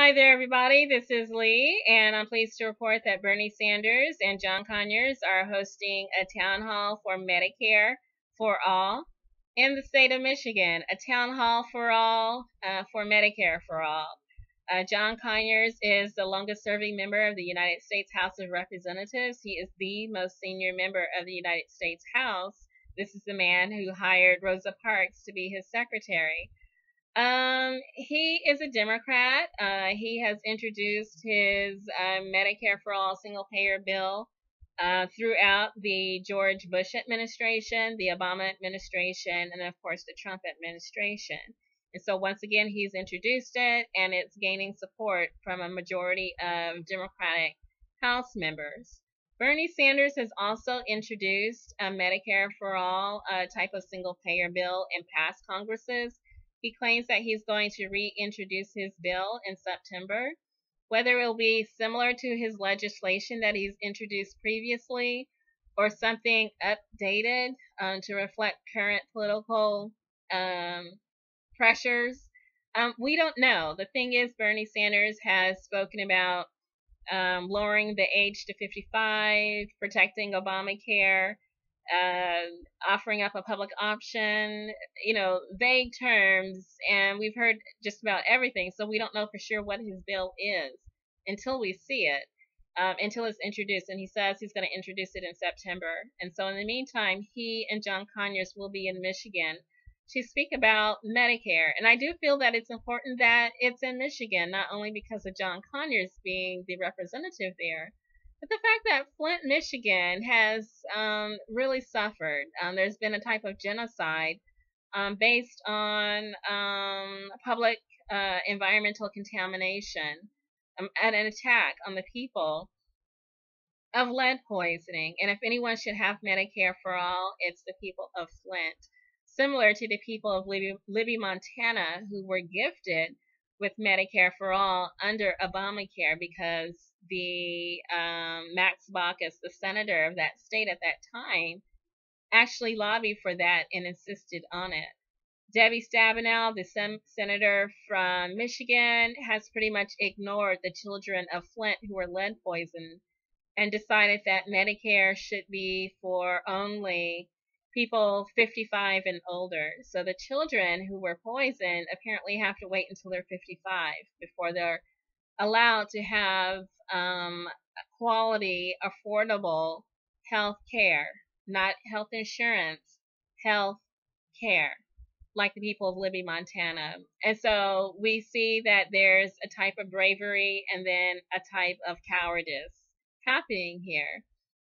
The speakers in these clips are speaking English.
Hi there, everybody. This is Lee, and I'm pleased to report that Bernie Sanders and John Conyers are hosting a town hall for Medicare for all in the state of Michigan. A town hall for all for Medicare for all. John Conyers is the longest serving member of the United States House of Representatives. He is the most senior member of the United States House. This is the man who hired Rosa Parks to be his secretary. He is a Democrat. He has introduced his Medicare for All single payer bill throughout the George Bush administration, the Obama administration, and of course the Trump administration. And so once again, he's introduced it, and it's gaining support from a majority of Democratic House members. Bernie Sanders has also introduced a Medicare for All type of single payer bill in past Congresses. He claims that he's going to reintroduce his bill in September. Whether it will be similar to his legislation that he's introduced previously or something updated to reflect current political pressures, we don't know. The thing is, Bernie Sanders has spoken about lowering the age to 55, protecting Obamacare, offering up a public option, vague terms, and we've heard just about everything, so we don't know for sure what his bill is until we see it, until it's introduced, and he says he's going to introduce it in September. And so in the meantime, he and John Conyers will be in Michigan to speak about Medicare, and I do feel that it's important that it's in Michigan, not only because of John Conyers being the representative there, but the fact that Flint, Michigan has really suffered. There's been a type of genocide based on public environmental contamination and an attack on the people of lead poisoning. And if anyone should have Medicare for all, it's the people of Flint. Similar to the people of Libby, Montana, who were gifted with Medicare for all under Obamacare because the Max Baucus, the senator of that state at that time, actually lobbied for that and insisted on it. Debbie Stabenow, the senator from Michigan, has pretty much ignored the children of Flint who were lead poisoned and decided that Medicare should be for only people 55 and older. So the children who were poisoned apparently have to wait until they're 55 before they're allowed to have quality, affordable health care, not health insurance, health care, like the people of Libby, Montana. And so we see that there's a type of bravery and then a type of cowardice happening here.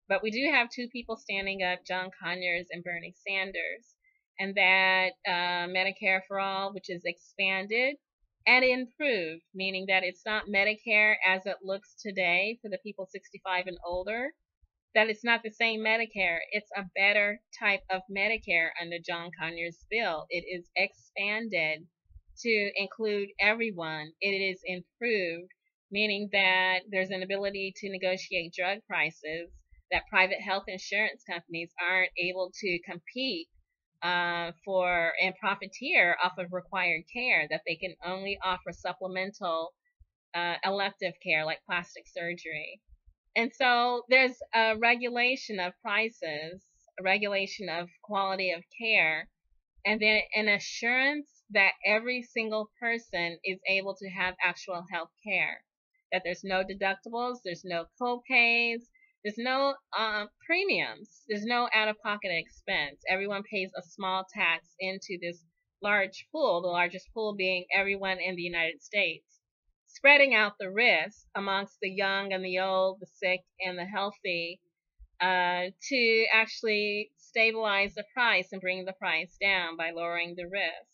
But we do have two people standing up, John Conyers and Bernie Sanders, and that Medicare for All, which is expanded and improved, meaning that it's not Medicare as it looks today for the people 65 and older, that it's not the same Medicare. It's a better type of Medicare under John Conyers' bill. It is expanded to include everyone. It is improved, meaning that there's an ability to negotiate drug prices, that private health insurance companies aren't able to compete for and profiteer off of required care, that they can only offer supplemental elective care like plastic surgery. And so there's a regulation of prices, a regulation of quality of care, and then an assurance that every single person is able to have actual health care, that there's no deductibles, there's no co-pays, there's no premiums, there's no out-of-pocket expense. Everyone pays a small tax into this large pool, the largest pool being everyone in the United States, spreading out the risk amongst the young and the old, the sick and the healthy, to actually stabilize the price and bring the price down by lowering the risk.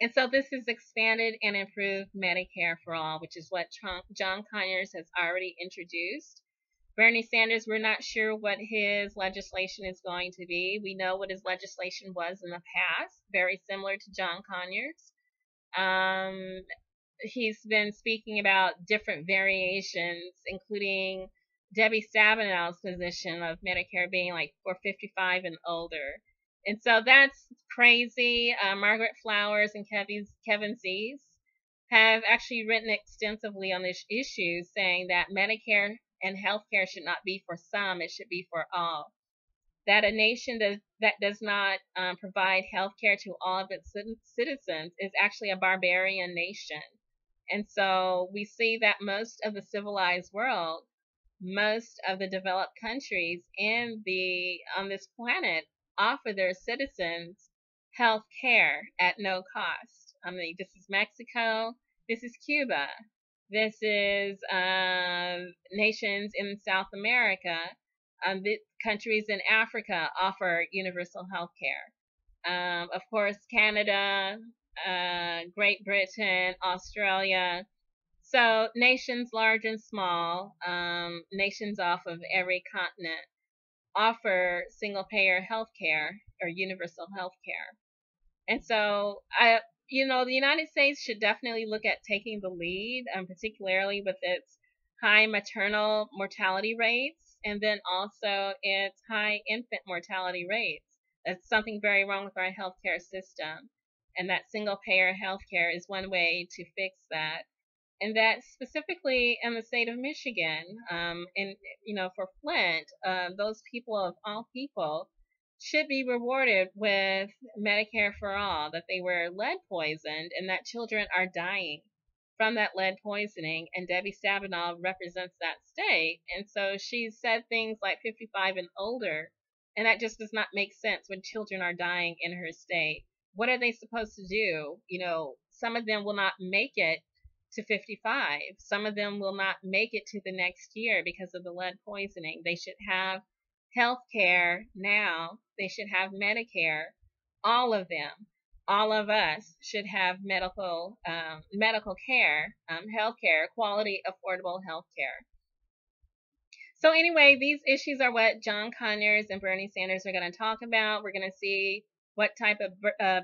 And so this is expanded and improved Medicare for all, which is what John Conyers has already introduced. Bernie Sanders, we're not sure what his legislation is going to be. We know what his legislation was in the past, very similar to John Conyers. He's been speaking about different variations, including Debbie Stabenow's position of Medicare being like for 55 and older. And so that's crazy. Margaret Flowers and Kevin Zeese have actually written extensively on this issue, saying that Medicare and healthcare should not be for some, it should be for all. That a nation that does not provide healthcare to all of its citizens is actually a barbarian nation. And so we see that most of the civilized world, most of the developed countries on this planet offer their citizens health care at no cost. I mean, this is Mexico, this is Cuba, this is nations in South America, the countries in Africa offer universal health care. Of course, Canada, Great Britain, Australia. So nations large and small, nations off of every continent offer single payer healthcare or universal healthcare. And so the United States should definitely look at taking the lead, particularly with its high maternal mortality rates and then also its high infant mortality rates. That's something very wrong with our healthcare system. And that single payer healthcare is one way to fix that. And that specifically in the state of Michigan, and for Flint, those people of all people should be rewarded with Medicare for all, that they were lead poisoned and that children are dying from that lead poisoning. And Debbie Stabenow represents that state. And so she's said things like 55 and older, and that just does not make sense when children are dying in her state. What are they supposed to do? Some of them will not make it to 55. Some of them will not make it to the next year because of the lead poisoning. They should have health care now. They should have Medicare. All of them, all of us should have medical care, health care, quality, affordable health care. So anyway, these issues are what John Conyers and Bernie Sanders are going to talk about. We're going to see what type of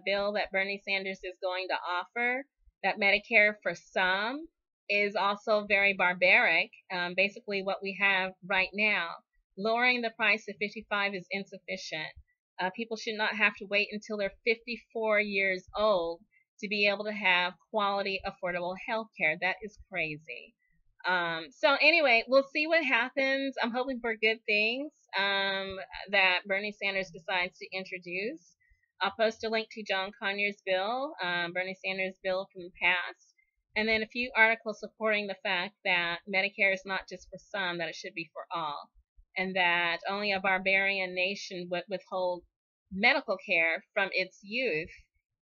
bill that Bernie Sanders is going to offer. That Medicare for some is also very barbaric. Basically what we have right now, lowering the price to 55 is insufficient. People should not have to wait until they're 54 years old to be able to have quality, affordable health care. That is crazy. So anyway, we'll see what happens. I'm hoping for good things that Bernie Sanders decides to introduce. I'll post a link to John Conyers' bill, Bernie Sanders' bill from the past, and then a few articles supporting the fact that Medicare is not just for some, that it should be for all, and that only a barbarian nation would withhold medical care from its youth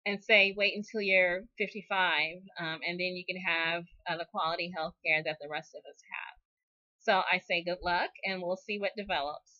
and say, wait until you're 55, and then you can have the quality health care that the rest of us have. So I say good luck, and we'll see what develops.